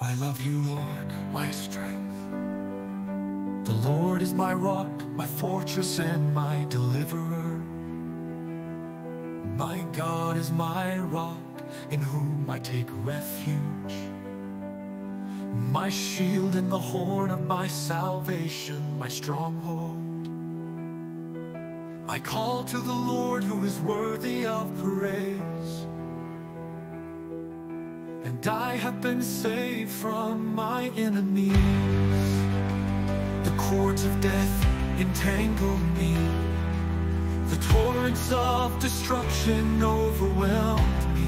I love you, Lord, my strength. The Lord is my rock, my fortress, and my deliverer. My God is my rock, in whom I take refuge. My shield and the horn of my salvation, my stronghold. I call to the Lord who is worthy of praise, and I have been saved from my enemies. The cords of death entangled me, the torrents of destruction overwhelmed me.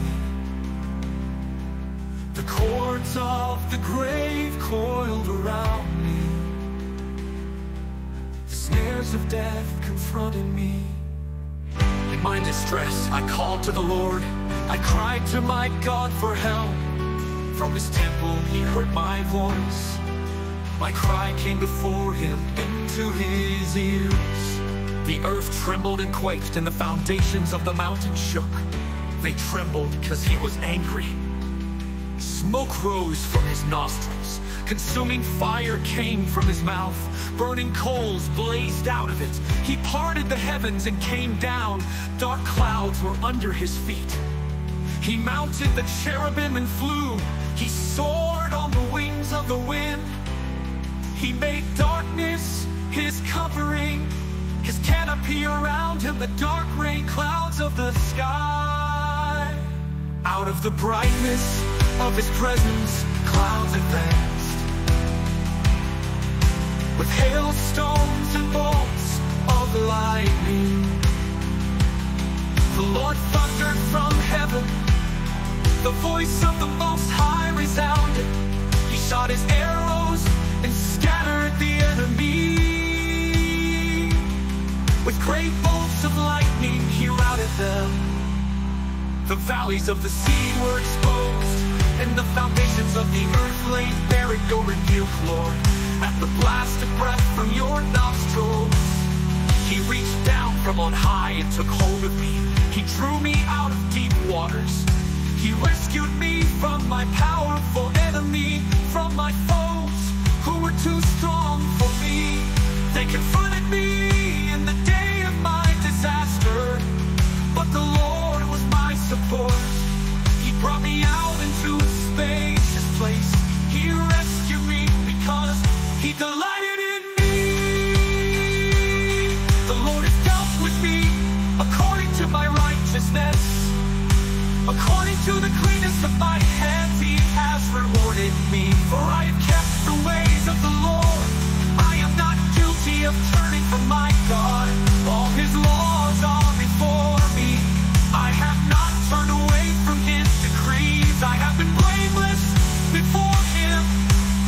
The cords of the grave coiled around me. The snares of death confronted me. In my distress, I called to the Lord. I cried to my God for help. From his temple, he heard my voice. My cry came before him into his ears. The earth trembled and quaked, and the foundations of the mountain shook. They trembled because he was angry. Smoke rose from his nostrils. Consuming fire came from his mouth. Burning coals blazed out of it. He parted the heavens and came down. Dark clouds were under his feet. He mounted the cherubim and flew. He soared on the wings of the wind. He made darkness his covering, his canopy around him, the dark rain clouds of the sky. Out of the brightness of his presence, clouds advanced, with hailstones and bolts of lightning. The Lord thundered from heaven, the voice of the Most High resounded. He shot his arrows and scattered the enemy. With great bolts of lightning he routed them. The valleys of the sea were exposed, and the foundations of the earth laid bare in your rebuke, Lord. At the blast of breath from your nostrils, he reached down from on high and took hold of me. He drew me out of deep waters. He rescued me from my powerful enemy, from my foes who were too strong for me. They confronted me in the day of my disaster, but the Lord was my support. He brought me out into a spacious place. He rescued me because he delighted in me. The Lord has dealt with me according to my righteousness. According to the cleanness of my hands, he has rewarded me. For I have kept the ways of the Lord. I am not guilty of turning from my God. All his laws are before me. I have not turned away from his decrees. I have been blameless before him,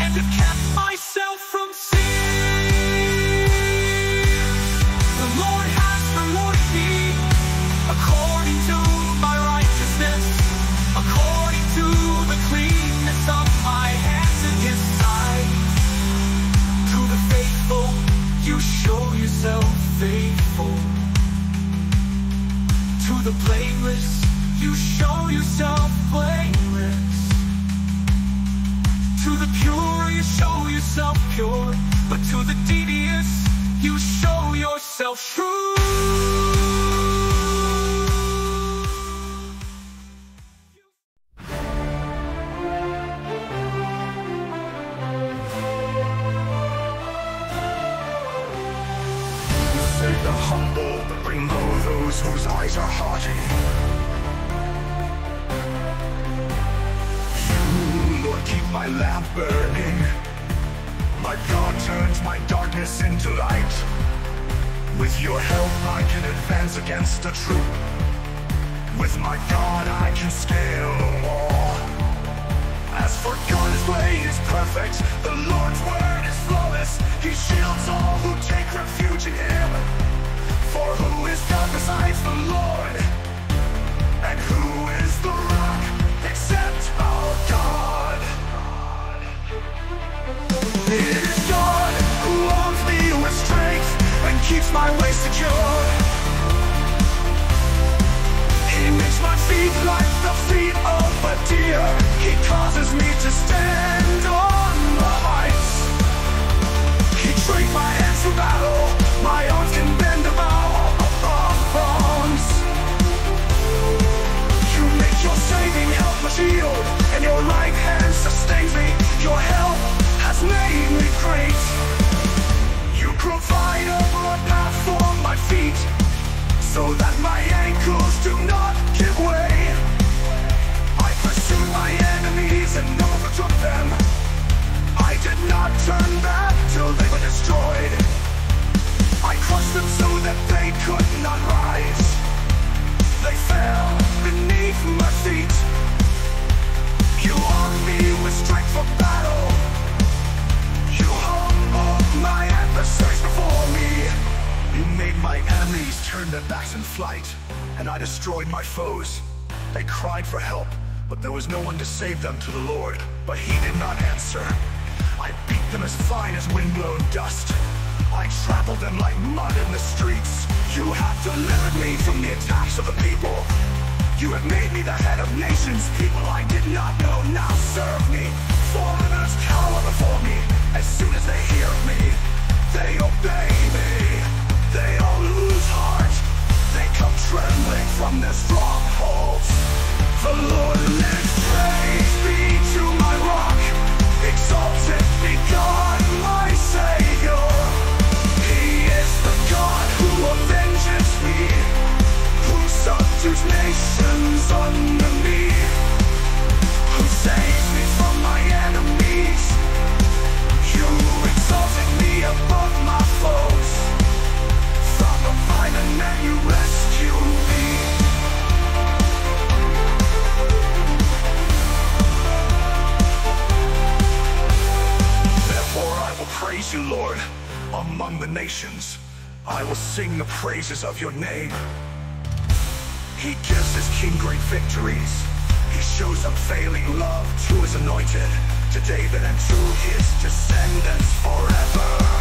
and have kept myself from sin. The Lord has rewarded me according to my righteousness, according to the cleanness of my hands in his sight. To the faithful, you show yourself faithful. To the blameless, you show yourself blameless. To the pure, you show yourself pure. But to the devious, you show yourself true. Save the humble, but bring low those whose eyes are haughty. You, Lord, keep my lamp burning. My God turns my darkness into light. With your help I can advance against a troop. With my God I can scale a wall. As for God, his way is perfect. The Lord's word is flawless. He shields all who take refuge in him. For who is God besides the Lord? And who is the rock except our God? It is God who arms me with strength and keeps my way secure. He makes my feet like the feet of a deer. He causes me to stand turned their backs in flight, and I destroyed my foes. They cried for help, but there was no one to save them to the Lord. But he did not answer. I beat them as fine as windblown dust. I trampled them like mud in the streets. You have delivered me from the attacks of the people. You have made me the head of nations. People I did not know now serve me. Foreigners cower before me. As soon as they hear of me, they obey me. They all lose heart. They come trembling from their strongholds. The Lord lives, praise be to my rock. Exalted be God, my Savior. He is the God who avenges me, who subdues nations under me, who saves me from my enemies. You exalted me above my foes. From the violent man you rescue me. Therefore I will praise you, Lord, among the nations. I will sing the praises of your name. He gives his king great victories. He shows unfailing love to his anointed, to David and to his descendants forever.